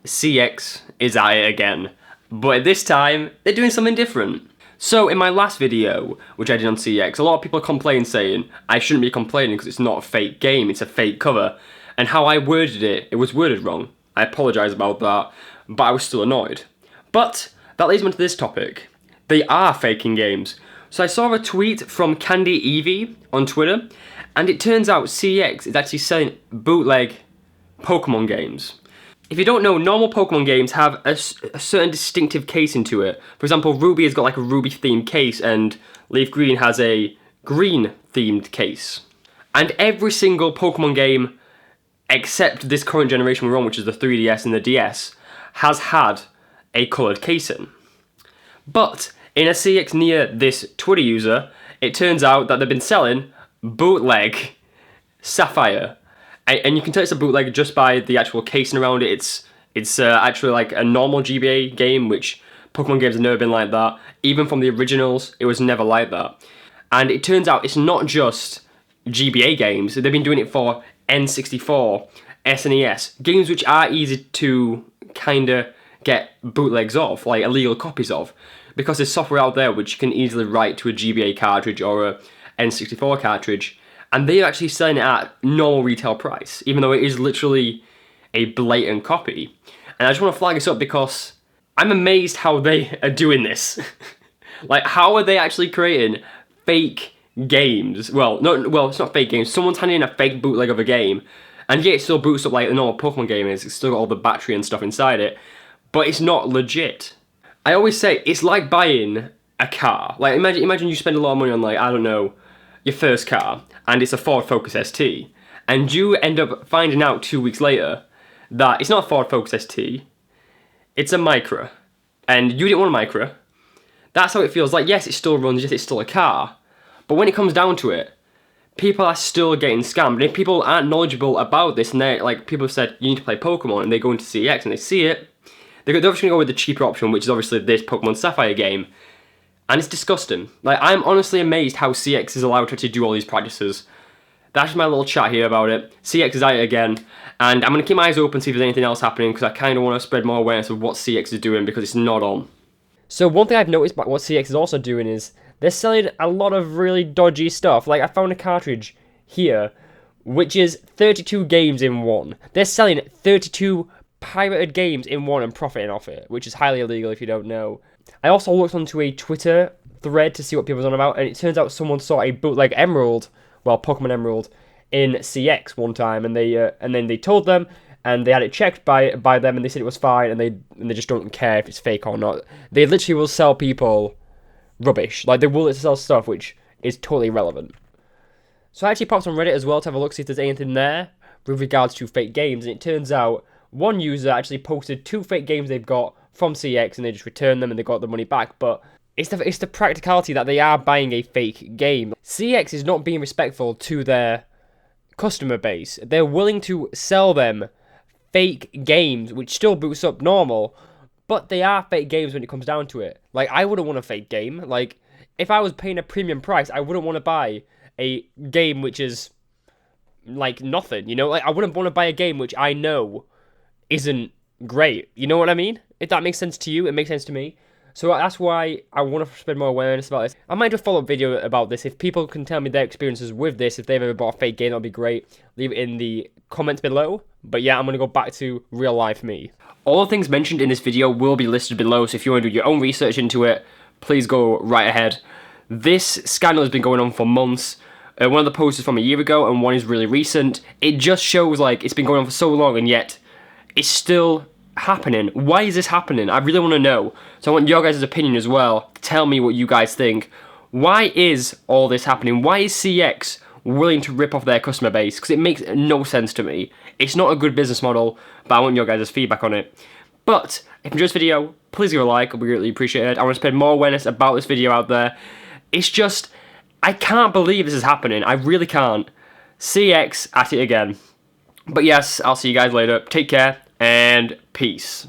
CX is at it again, but this time they're doing something different. So in my last video, which I did on CX, a lot of people complained saying I shouldn't be complaining because it's not a fake game, it's a fake cover. And how I worded it, it was worded wrong. I apologise about that, but I was still annoyed. But that leads me to this topic. They are faking games. So I saw a tweet from Candy Evie on Twitter, and it turns out CX is actually selling bootleg Pokemon games. If you don't know, normal Pokemon games have a certain distinctive casing to it. For example, Ruby has got like a Ruby themed case and Leaf Green has a green themed case. And every single Pokemon game, except this current generation we're on, which is the 3DS and the DS, has had a coloured casing. But in a CX near this Twitter user, it turns out that they've been selling bootleg Sapphire. And you can tell it's a bootleg just by the actual casing around it. It's actually like a normal GBA game, which Pokemon games have never been like that. Even from the originals, it was never like that. And it turns out it's not just GBA games. They've been doing it for N64, SNES, games which are easy to kind of get bootlegs of, like illegal copies of, because there's software out there which you can easily write to a GBA cartridge or a N64 cartridge. And they're actually selling it at normal retail price, even though it is literally a blatant copy. And I just want to flag this up because I'm amazed how they are doing this. Like, how are they actually creating fake games? Well, it's not fake games. Someone's handing in a fake bootleg of a game, and yeah, it still boots up like a normal Pokemon game is. It's still got all the battery and stuff inside it, but it's not legit. I always say it's like buying a car. Like, imagine you spend a lot of money on, like, I don't know, your first car, and it's a Ford Focus ST, and you end up finding out 2 weeks later that it's not a Ford Focus ST, it's a Micra, and you didn't want a Micra. That's how it feels. Like, yes, it still runs, yes, it's still a car, but when it comes down to it, people are still getting scammed. And if people aren't knowledgeable about this, and they're like, people have said you need to play Pokemon, and they go into CX and they see it, they're just gonna go with the cheaper option, which is obviously this Pokemon Sapphire game. And it's disgusting. Like, I'm honestly amazed how CX is allowed to actually do all these practices. That's my little chat here about it. CX is at it again. And I'm going to keep my eyes open, see if there's anything else happening, because I kind of want to spread more awareness of what CX is doing, because it's not on. So one thing I've noticed about what CX is also doing is they're selling a lot of really dodgy stuff. Like, I found a cartridge here, which is 32 games in one. They're selling 32 pirated games in one and profiting off it, which is highly illegal if you don't know. I also looked onto a Twitter thread to see what people was on about, and it turns out someone saw a bootleg Emerald, well, Pokemon Emerald, in CX one time, and then they told them, and they had it checked by them, and they said it was fine, and they just don't care if it's fake or not. They literally will sell people rubbish. Like, they will sell stuff which is totally irrelevant. So I actually popped on Reddit as well to have a look, see if there's anything there with regards to fake games, and it turns out one user actually posted 2 fake games they've got from CX, and they just returned them and they got the money back. But it's the practicality that they are buying a fake game. CX is not being respectful to their customer base. They're willing to sell them fake games, which still boots up normal, but they are fake games when it comes down to it. Like, I wouldn't want a fake game. Like, if I was paying a premium price, I wouldn't want to buy a game which is like nothing, you know? Like, I wouldn't want to buy a game which I know isn't great. You know what I mean? If that makes sense to you, it makes sense to me. So that's why I want to spread more awareness about this. I might do a follow-up video about this. If people can tell me their experiences with this, if they've ever bought a fake game, that'd be great. Leave it in the comments below. But yeah, I'm going to go back to real life me. All the things mentioned in this video will be listed below, so if you want to do your own research into it, please go right ahead. This scandal has been going on for months. One of the posts is from a year ago, and one is really recent. It just shows like it's been going on for so long, and yet it's still happening. Why is this happening? I really want to know. So I want your guys' opinion as well. Tell me what you guys think. Why is all this happening? Why is CX willing to rip off their customer base? Because it makes no sense to me. It's not a good business model, but I want your guys' feedback on it. But if you enjoyed this video, please give a like. I'll be greatly appreciated. I want to spread more awareness about this video out there. It's just, I can't believe this is happening. I really can't. CX at it again. But yes, I'll see you guys later. Take care, and peace.